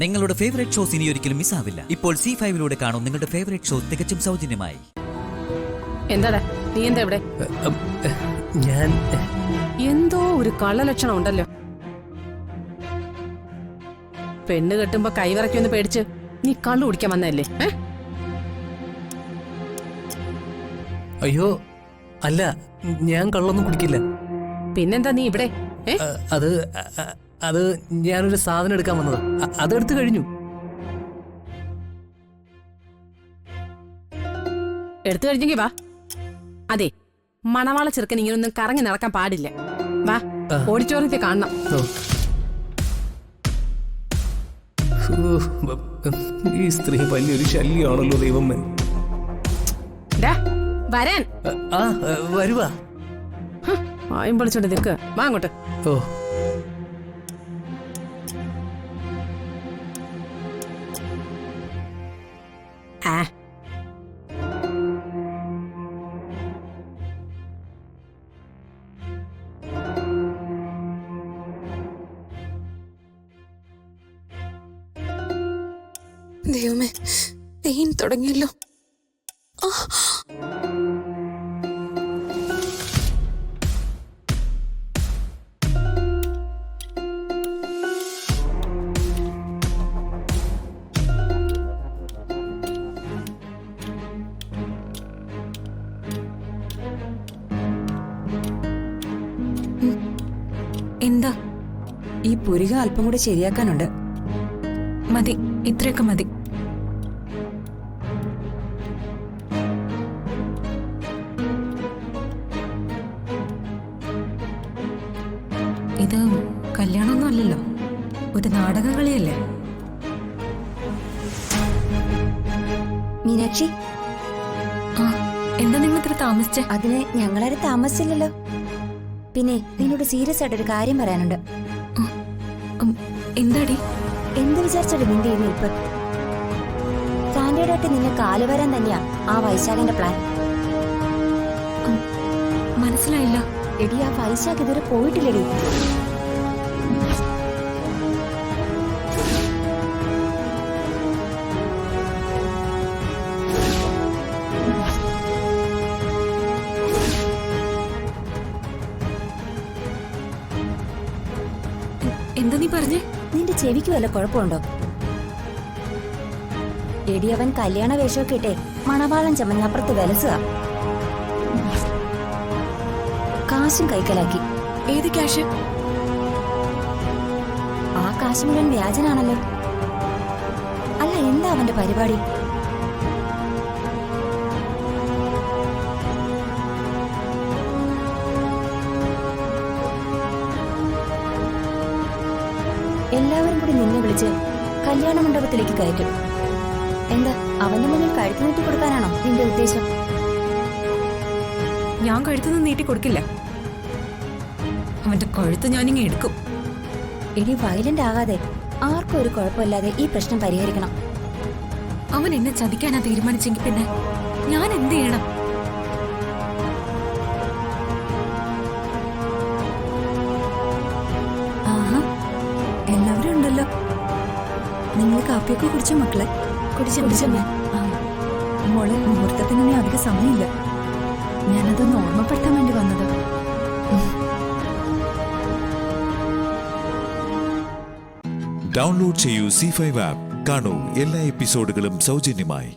നിങ്ങളുടെ favourite shows ഇനി ഒരിക്കലും മിസ്സാവില്ല. ഇപ്പോൾ C5 കാണും നിങ്ങളുടെ ഫേവറേറ്റ് ഷോ തികച്ചും സൗജന്യമായി. എന്താടാ നീ എന്താ ഇവിടെ? ഞാൻ എന്തോ ഒരു കള്ളലക്ഷണം ഉണ്ടല്ലോ. പെണ്ണ് കെട്ടുമ്പോ കൈവിറക്കൊന്ന് പേടിച്ച് നീ കള്ളു കുടിക്കാൻ വന്നതല്ലേ? അയ്യോ അല്ല, ഞാൻ കള്ളൊന്നും കുടിക്കില്ല. പിന്നെന്താ നീ ഇവിടെ? അത് അത് ഞാനൊരു സാധനം എടുക്കാൻ വന്നതാ. അതെടുത്തു കഴിഞ്ഞു. എടുത്തു കഴിഞ്ഞെങ്കി വാ. അതെ, മണവാള ചെറുക്കൻ ഇങ്ങനൊന്നും കറങ്ങി നടക്കാൻ പാടില്ല. വാ, ഓഡിറ്റോറിയത്തിൽ കാണണം. ഈ സ്ത്രീ വലിയൊരു ശല്യമാണല്ലോ ദൈവമേ. വരാൻ വരുവാ. ആയും പൊളിച്ചോണ്ട് നിൽക്കുക. വാ അങ്ങോട്ട്. ഓ ദൈവമേ, പെയിൻ തുടങ്ങിയല്ലോ. എന്താ? ഈ പുരിക അല്പം കൂടെ ശരിയാക്കാനുണ്ട്. മതി, ഇത്രയൊക്കെ മതി. ഇത് കല്യാണമൊന്നും അല്ലല്ലോ, ഒരു നാടകം കളിയല്ലേ. മീനാക്ഷി, എന്താ നിങ്ങൾ ഇത്ര താമസിച്ചേ? അതിന് ഞങ്ങളാരും താമസിച്ചില്ലല്ലോ. പിന്നെ നിന്നോട് സീരിയസ് ആയിട്ടൊരു കാര്യം പറയാനുണ്ട്. എന്താടി? എന്ത് വിചാരിച്ചത് നിന്റെ ഈ നിൽപ്പ്? സ്റ്റാൻഡേർഡായിട്ട് നിന്നെ കാലുവരാൻ തന്നെയാ ആ വൈശാഖന്റെ പ്ലാൻ. മനസ്സിലായില്ല. എടി, ആ വൈശാഖ് ഇതുവരെ പോയിട്ടില്ലടി. എന്താ നീ പറഞ്ഞേ? നിന്റെ ചെവിക്ക് വല്ല കുഴപ്പമുണ്ടോ? എടി, അവൻ കല്യാണ വേഷമൊക്കെ ഇട്ടേ മണവാളം ചമഞ്ഞപ്പുറത്ത് വിലസുക. കാശും കൈക്കലാക്കി. ഏത് ക്യാഷ്? ആ കാശ് മുഴുവൻ വ്യാജനാണല്ലോ. അല്ല, എന്താ അവന്റെ പരിപാടി? എല്ലാവരും കൂടി നിന്നെ വിളിച്ച് കല്യാണ മണ്ഡപത്തിലേക്ക് കയറ്റും. എന്താ, അവന്റെ മുന്നിൽ കഴുത്ത് നീട്ടി കൊടുക്കാനാണോ നിന്റെ ഉദ്ദേശം? ഞാൻ കഴുത്തൊന്നും നീട്ടി കൊടുക്കില്ല. അവന്റെ കഴുത്ത് ഞാനിങ്ങ എടുക്കും. ഇനി വയലന്റ് ആകാതെ ആർക്കും ഒരു കുഴപ്പമില്ലാതെ ഈ പ്രശ്നം പരിഹരിക്കണം. അവൻ എന്നെ ചതിക്കാനാ തീരുമാനിച്ചെങ്കിൽ പിന്നെ ഞാൻ എന്ത് ചെയ്യണം? എല്ലാവരും ഉണ്ടല്ലോ. നിങ്ങൾ കാപ്പിയൊക്കെ കുടിച്ചോ മക്കളെ? കുടിച്ചമ്മേ. മോളെ, മുഹൂർത്തത്തിനൊന്നും അധിക സമയമില്ല. ഞാനതൊന്ന് ഓർമ്മപ്പെടുത്താൻ വേണ്ടി വന്നത്. ഡൗൺലോഡ് ചെയ്യൂ C5 ആപ്പ്. കാണൂ എല്ലാ എപ്പിസോഡുകളും സൗജന്യമായി.